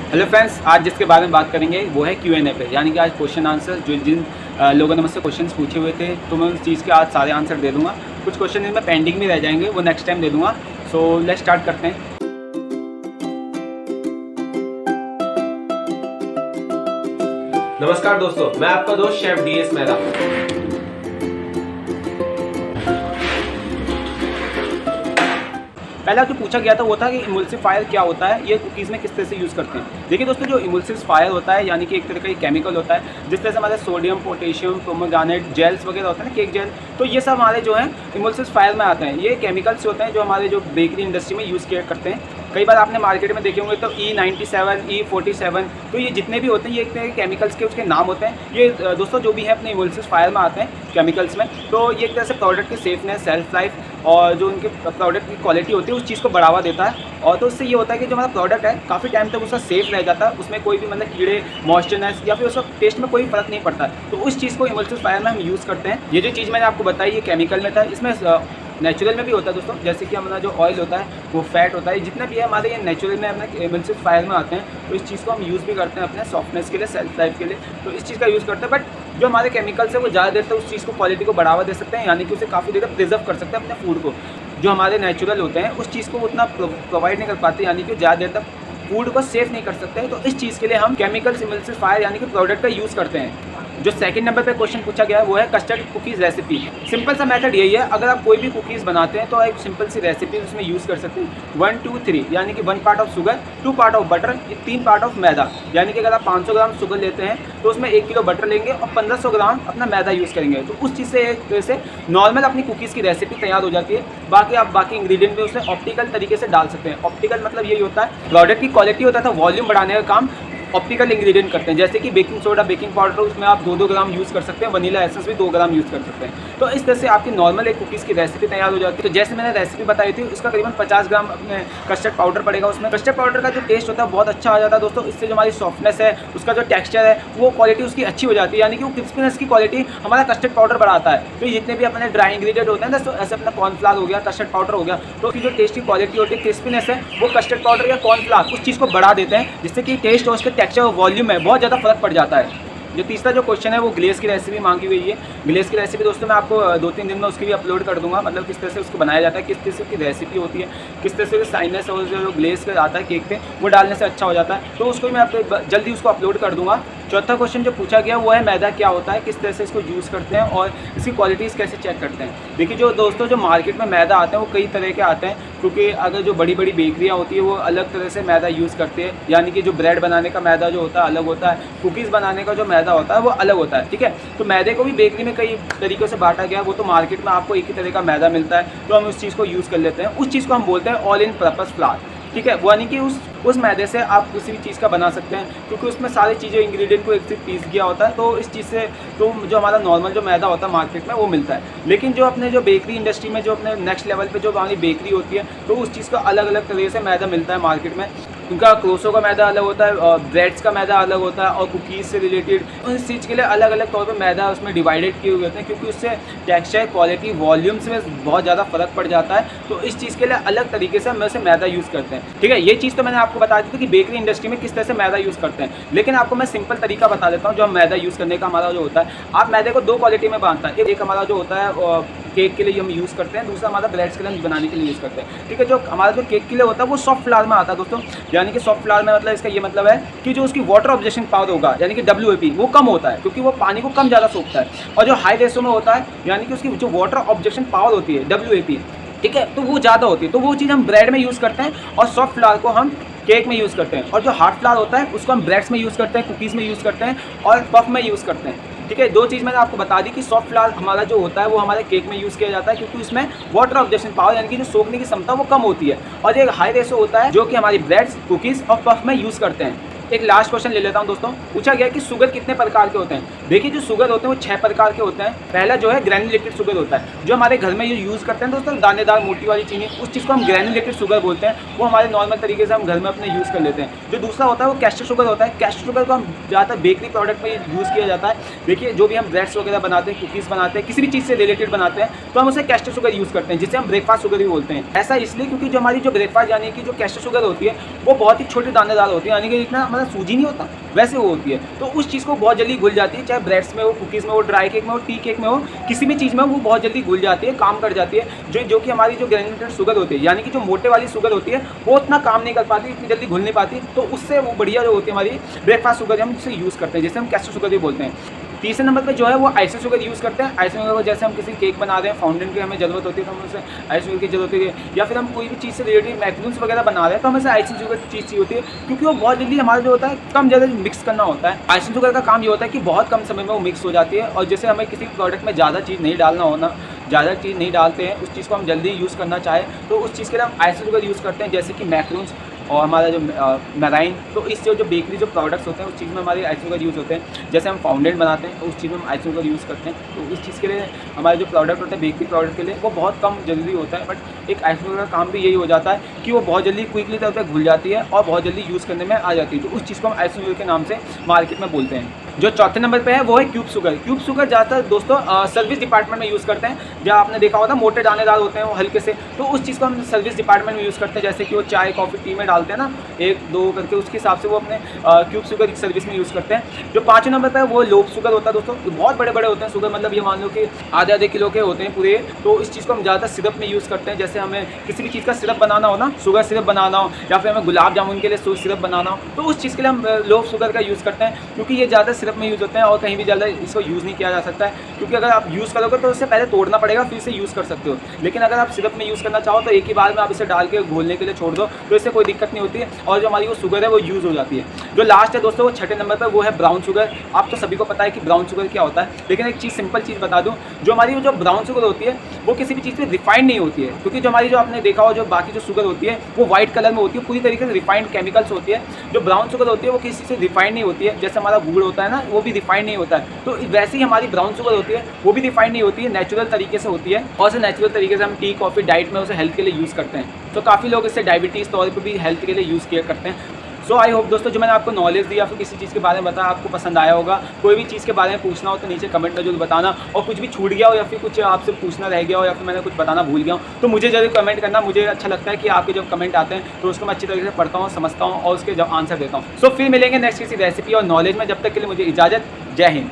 Hello friends, आज जिसके बारे में बात करेंगे वो है Q&A पे, यानी कि आज क्वेश्चन आंसर जो जिन लोगों ने मुझसे क्वेश्चंस पूछे हुए थे तो मैं उस चीज़ के आज सारे आंसर दे दूंगा। कुछ क्वेश्चन इनमें पेंडिंग में रह जाएंगे, वो नेक्स्ट टाइम दे दूंगा। सो लेट्स स्टार्ट करते हैं। नमस्कार दोस्तों, मैं आपका दोस्त शेफ DS मेहरा। पहला जो पूछा गया था वो था कि इमल्सिफायर क्या होता है, ये कुकीज़ में किस तरह से यूज़ करते हैं। देखिए दोस्तों, जो इमल्सिफायर होता है यानी कि एक तरह का केमिकल होता है, जिस तरह से हमारे सोडियम, पोटेशियम, पोमेग्रेनेट जेल्स वगैरह होते हैं ना, केक जेल, तो ये सब हमारे जो हैं इमल्सिफायर में आते हैं। ये केमिकल्स होते हैं जो हमारे जो बेकरी इंडस्ट्री में यूज़ किया करते हैं। कई बार आपने मार्केट में देखे होंगे तो E97, E47, तो ये जितने भी होते हैं ये एक तरह के केमिकल्स के उसके नाम होते हैं। ये दोस्तों जो भी है अपने इमल्सिफायर में आते हैं केमिकल्स में, तो ये एक तरह से प्रोडक्ट की सेफनेस, सेल्फ लाइफ और जो उनके प्रोडक्ट की क्वालिटी होती है उस चीज़ को बढ़ावा देता है। और तो उससे ये होता है कि जो हमारा प्रोडक्ट है काफ़ी टाइम तक उसका सेफ रह जाता है, उसमें कोई भी मतलब कीड़े, मॉइस्चरनेस या फिर उसका टेस्ट में कोई फ़र्क नहीं पड़ता। तो उस चीज़ को इमल्सिफायर में हम यूज़ करते हैं। ये जो चीज़ मैंने आपको बताई ये केमिकल में था, इसमें नेचुरल में भी होता है दोस्तों। जैसे कि हमारा जो ऑयल होता है वो फैट होता है, जितना भी है हमारे ये नेचुरल में अपने इमल्सिफायर में आते हैं। तो इस चीज़ को हम यूज़ भी करते हैं अपने सॉफ्टनेस के लिए, सेल्फ लाइफ के लिए, तो इस चीज़ का यूज़ करते हैं। बट जो हमारे केमिकल्स है वो ज़्यादा देर तक उस चीज़ को क्वालिटी को बढ़ावा दे सकते हैं, यानी कि उसे काफ़ी देर तक प्रिजर्व कर सकते हैं अपने फूड को। जो हमारे नेचुरल होते हैं उस चीज़ को उतना प्रोवाइड नहीं कर पाते, यानी कि ज़्यादा देर तक फूड को सेफ नहीं कर सकते। तो इस चीज़ के लिए हम केमिकल्स इमल्सिफायर यानी कि प्रोडक्ट का यूज़ करते हैं। जो सेकंड नंबर पे क्वेश्चन पूछा गया है वो है कस्टर्ड कुकीज़ रेसिपी। सिंपल सा मेथड यही है, अगर आप कोई भी कुकीज़ बनाते हैं तो एक सिंपल सी रेसिपी उसमें यूज़ कर सकते हैं। 1 2 3 यानी कि 1 part of sugar, 2 part of butter, 3 part of maida. यानी कि अगर आप 500 ग्राम शुगर लेते हैं तो उसमें 1 किलो बटर लेंगे और 1500 ग्राम अपना मैदा यूज़ करेंगे। तो उस चीज़ से एक तरह से नॉर्मल अपनी कुकीज़ की रेसिपी तैयार हो जाती है। बाकी आप बाकी इंग्रेडिएंट भी उसमें ऑप्टिकल तरीके से डाल सकते हैं। ऑप्टिकल मतलब यही होता है, प्रोडक्ट की क्वालिटी होता है, वॉल्यूम बढ़ाने का काम ऑप्टिकल इंग्रेडिएंट करते हैं। जैसे कि बेकिंग सोडा, बेकिंग पाउडर, उसमें आप 2-2 ग्राम यूज़ कर सकते हैं। वनीला एसेंस भी 2 ग्राम यूज़ कर सकते हैं। तो इस तरह से आपकी नॉर्मल एक कुकीज़ की रेसिपी तैयार हो जाती है। तो जैसे मैंने रेसिपी बताई थी उसका करीबन 50 ग्राम अपने कस्टर्ड पाउडर पड़ेगा। उसमें कस्टर्ड पाउडर का जो टेस्ट होता है बहुत अच्छा आ जाता है दोस्तों। इससे जो हमारी सॉफ्टनेस है, उसका जो टेक्स्चर है, वो क्वालिटी उसकी अच्छी हो जाती है, यानी कि वो क्रिस्पीनेस की क्वालिटी हमारा कस्टर्ड पाउडर बढ़ाता है। तो जितने भी अपने ड्राई इंग्रीडियंट होते हैं ना, तो ऐसे अपना कॉर्नफ्लावर हो गया, कस्टर्ड पाउडर हो गया, तो उसकी जो टेस्ट की क्वालिटी होती है, क्रिस्पीनेस है, वो कस्टर्ड पाउडर या कॉर्नफ्लावर उस चीज़ को बढ़ा देते हैं, जिससे कि टेस्ट और उसके टेक्स्चर और वॉल्यूम में बहुत ज़्यादा फर्क पड़ जाता है। जो तीसरा जो क्वेश्चन है वो ग्लेज़ की रेसिपी मांगी हुई है। ग्लेज़ की रेसिपी दोस्तों मैं आपको 2-3 दिन में उसकी भी अपलोड कर दूंगा, मतलब किस तरह से उसको बनाया जाता है, किस तरह से उसकी रेसिपी होती है, किस तरह से साइनस और जो ग्लेज़ का आता है केक पे वो डालने से अच्छा हो जाता है। तो उसको मैं आपको जल्दी उसको अपलोड कर दूँगा। चौथा क्वेश्चन जो पूछा गया वो है मैदा क्या होता है, किस तरह से इसको यूज़ करते हैं और इसकी क्वालिटीज़ कैसे चेक करते हैं। देखिए जो दोस्तों जो मार्केट में मैदा आते हैं वो कई तरह के आते हैं, क्योंकि अगर जो बड़ी बड़ी बेकरियाँ होती है वो अलग तरह से मैदा यूज़ करती है, यानी कि जो ब्रेड बनाने का मैदा जो होता है अलग होता है, कुकीज़ बनाने का जो मैदा होता है वो अलग होता है, ठीक है। तो मैदे को भी बेकरी में कई तरीक़ों से बांटा गया है। वो तो मार्केट में आपको एक ही तरह का मैदा मिलता है, तो हम उस चीज़ को यूज़ कर लेते हैं। उस चीज़ को हम बोलते हैं ऑल इन पर्पस फ्लार, ठीक है। वो यानी कि उस मैदे से आप किसी भी चीज़ का बना सकते हैं, क्योंकि उसमें सारी चीज़ें इंग्रेडिएंट को एक से पीस गया होता है। तो इस चीज़ से तो जो हमारा नॉर्मल जो मैदा होता है मार्केट में वो मिलता है। लेकिन जो अपने जो बेकरी इंडस्ट्री में जो अपने नेक्स्ट लेवल पे जो हमारी बेकरी होती है, तो उस चीज़ का अलग अलग तरह से मैदा मिलता है मार्केट में। उनका क्रोसो का मैदा अलग होता है और ब्रेड्स का मैदा अलग होता है, और कुकीज़ से रिलेटेड उस चीज़ के लिए अलग अलग तौर पे मैदा उसमें डिवाइडेड किए हुए होते हैं, क्योंकि उससे टेक्सचर, क्वालिटी, वॉल्यूम्स में बहुत ज़्यादा फ़र्क पड़ जाता है। तो इस चीज़ के लिए अलग तरीके से हम वैसे मैदा यूज़ करते हैं, ठीक है। ये चीज़ तो मैंने आपको बता दी थी कि बेकरी इंडस्ट्री में किस तरह से मैदा यूज़ करते हैं, लेकिन आपको मैं सिंपल तरीका बता देता हूँ जो हम मैदा यूज़ करने का हमारा जो होता है। आप मैदे को 2 क्वालिटी में बांधता है। एक हमारा जो होता है केक के लिए हम यूज़ करते हैं, दूसरा हमारा ब्रेड्स के लिए बनाने के लिए यूज़ करते हैं, ठीक है। जो हमारा जो केक के लिए होता है वो सॉफ्ट फ्लावर में आता है दोस्तों, यानी कि सॉफ्ट फ्लावर में मतलब इसका ये मतलब है कि जो उसकी वाटर ऑब्जेक्शन पावर होगा यानी कि WAP वो कम होता है, क्योंकि वो पानी को कम ज़्यादा सोखता है। और जो हाई रेशो में होता है यानी कि उसकी जो वाटर ऑब्जेक्शन पावर होती है WAP, ठीक है, तो वो ज़्यादा होती है। तो वो चीज़ हम ब्रेड में यूज़ करते हैं और सॉफ्ट फ्लावर को हम केक में यूज़ करते हैं। और जो हार्ड फ्लावर होता है उसको हम ब्रेड्स में यूज़ करते हैं, कुकीज़ में यूज़ करते हैं और पफ में यूज़ करते हैं, ठीक है। 2 चीज़ मैंने आपको बता दी कि सॉफ्ट फ्लावर हमारा जो होता है वो हमारे केक में यूज़ किया जाता है, क्योंकि उसमें वाटर ऑब्जेक्शन पावर यानी कि जो सोखने की क्षमता वो कम होती है। और एक हाई रेशो होता है जो कि हमारी ब्रेड्स, कुकीज़ और पफ में यूज़ करते हैं। एक लास्ट क्वेश्चन ले लेता हूं दोस्तों। पूछा गया कि शुगर कितने प्रकार के होते हैं। देखिए जो शुगर होते हैं वो 6 प्रकार के होते हैं। पहला जो है ग्रैन्युलेटेड शुगर होता है, जो हमारे घर में ये यूज़ करते हैं दोस्तों, दानेदार मोटी वाली चीनी, उस चीज़ को हम ग्रैन्युलेटेड शुगर बोलते हैं। वो हमारे नॉर्मल तरीके से हम घर में अपने यूज़ कर लेते हैं। जो दूसरा होता है वो कैस्टर शुगर होता है। कैस्टर शुगर को हम ज़्यादातर बेकरी प्रोडक्ट में यूज़ किया जाता है। देखिए जो भी हम ब्रेड्स वगैरह बनाते हैं, कुकीज़ बनाते हैं, किसी भी चीज़ से रिलेटेड बनाते हैं, तो हम उसे कैस्टर शुगर यूज़ करते हैं, जिसे हम ब्रेकफास्ट शुगर भी बोलते हैं। ऐसा इसलिए क्योंकि जो हमारी जो ब्रेकफास्ट यानी कि जो कैस्टर शुगर होती है वो बहुत ही छोटी दानेदार होती है, यानी कि इतना हमारा सूजी नहीं होता वैसे वो होती है। तो उस चीज़ को बहुत जल्दी घुल जाती है, चाहे ब्रेड्स में हो, कुकीज़ में हो, ड्राई केक में हो, टी केक में हो, किसी भी चीज़ में वो बहुत जल्दी घुल जाती है, काम कर जाती है। जो कि हमारी जो ग्रेन्यूलेटेड शुगर होती है, यानी कि जो मोटे वाली शुगर होती है, वो उतना काम नहीं कर पाती, इतनी जल्दी घुल नहीं पाती। तो उससे वो बढ़िया जो होती है हमारी ब्रेकफास्ट शुगर, हम उसे यूज़ करते हैं, जिसे हम कैस्टर शुगर भी बोलते हैं। तीसरे नंबर पे जो है वो आइसिंग शुगर यूज़ करते हैं। आइसिंग शुगर को जैसे हम किसी केक बना रहे हैं, फाउंटेन की हमें ज़रूरत होती है, तो हमें उसे आइसिंग शुगर की ज़रूरत होती है, या फिर हम कोई भी चीज़ से रिलेटेड मैक्रोन्स वगैरह बना रहे हैं तो हमें से आइसिंग शुगर की चीज़ चाहिए होती है, क्योंकि वो बहुत जल्दी हमारा जो होता है कम ज़्यादा मिक्स करना होता है। आइसिंग शुगर का काम ये होता है कि बहुत कम समय में वो मिक्स हो जाती है, और जैसे हमें किसी प्रोडक्ट में ज़्यादा चीज़ नहीं डालना होना, ज़्यादा चीज़ नहीं डालते हैं, उस चीज़ को हम जल्दी यूज़ करना चाहें तो उस चीज़ के लिए हम आइसिंग शुगर यूज़ करते हैं, जैसे कि मैक्रोन्स और हमारा जो मेराइन। तो इस जो बेकरी जो प्रोडक्ट्स होते हैं उस चीज़ में हमारे आइसिंग शुगर यूज़ होते हैं। जैसे हम फाउंडेन बनाते हैं तो उस चीज़ में हम आइसिंग शुगर यूज़ करते हैं। तो इस चीज़ के लिए हमारे जो प्रोडक्ट होते हैं बेकरी प्रोडक्ट के लिए वो बहुत कम जल्दी होता है, बट एक आइसिंग शुगर का काम भी यही हो जाता है कि वो बहुत जल्दी क्विकली तौर पर घुल जाती है और बहुत जल्दी यूज़ करने में आ जाती है। तो उस चीज़ को हम आइसिंग शुगर के नाम से मार्केट में बोलते हैं। जो चौथे नंबर पे है वो है क्यूब शुगर। क्यूब शुगर ज़्यादातर दोस्तों सर्विस डिपार्टमेंट में यूज़ करते हैं। जहाँ आपने देखा होगा मोटे दानेदार होते हैं वो हल्के से, तो उस चीज़ को हम सर्विस डिपार्टमेंट में यूज़ करते हैं। जैसे कि वो चाय कॉफ़ी टी में डालते हैं ना, 1-2 करके, उसके हिसाब से वो अपने क्यूब शुगर की सर्विस में यूज़ करते हैं। जो 5वें नंबर पर है वो लोफ शुगर होता है दोस्तों। बहुत बड़े बड़े होते हैं शुगर, मतलब ये मान लो कि आधे किलो के होते हैं पूरे। तो इस चीज़ को हम ज़्यादातर सिरप में यूज़ करते हैं। जैसे हमें किसी भी चीज़ का सिरप बनाना हो ना, शुगर सिरप बनाना हो, या फिर हमें गुलाब जामुन के लिए सिरप बनाना हो, तो उस चीज़ के लिए हम लोफ शुगर का यूज़ करते हैं, क्योंकि ये ज़्यादा सिरप में यूज़ होते हैं और कहीं भी ज़्यादा इसको यूज़ नहीं किया जा सकता है। क्योंकि अगर आप यूज़ करोगे तो उससे पहले तोड़ना पड़ेगा, फिर इसे यूज़ कर सकते हो। लेकिन अगर आप सिरप में यूज़ करना चाहो तो एक ही बार में आप इसे डाल के घोलने के लिए छोड़ दो, तो इससे कोई दिक्कत नहीं होती है, और जो हमारी वो शुगर है वो यूज़ हो जाती है। जो लास्ट है दोस्तों वो 6ठे नंबर पर, वो है ब्राउन शुगर। आप तो सभी को पता है कि ब्राउन शुगर क्या होता है, लेकिन एक चीज़ सिंपल चीज़ बता दूँ, जो हमारी जो ब्राउन शुगर होती है वो किसी भी चीज़ में रिफाइंड नहीं होती है। क्योंकि जो हमारी जो आपने देखा हो जो बाकी जो शुगर होती है वो व्हाइट कलर में होती है, पूरी तरीके से रिफाइंड केमिकल्स होती है। जो ब्राउन शुगर होती है वो किसी से रिफाइंड नहीं होती है। जैसे हमारा गुड़ होता है ना, वो भी रिफाइंड नहीं होता है। तो वैसे ही हमारी ब्राउन शुगर होती है वो भी रिफाइंड नहीं होती है, नेचुरल तरीके से होती है, और उसे नेचुरल तरीके से हम टी कॉफ़ी डाइट में उसे हेल्थ के लिए यूज़ करते हैं। तो काफ़ी लोग इसे डायबिटीज़ तौर पर भी हेल्थ के लिए यूज़ किया करते हैं। सो आई होप दोस्तों जो मैंने आपको नॉलेज दी या फिर किसी चीज़ के बारे में बताया आपको पसंद आया होगा। कोई भी चीज़ के बारे में पूछना हो तो नीचे कमेंट में जरूर बताना, और कुछ भी छूट गया हो या फिर कुछ आपसे पूछना रह गया हो या फिर मैंने कुछ बताना भूल गया हूँ तो मुझे जरूर कमेंट करना। मुझे अच्छा लगता है कि आपके जब कमेंट आते हैं तो उसको मैं अच्छी तरीके से पढ़ता हूँ, समझता हूँ और उसके जब आंसर देता हूँ। सो फिर मिलेंगे नेक्स्ट किसी रेसिपी और नॉलेज में, जब तक के लिए मुझे इजाज़त। जय हिंद।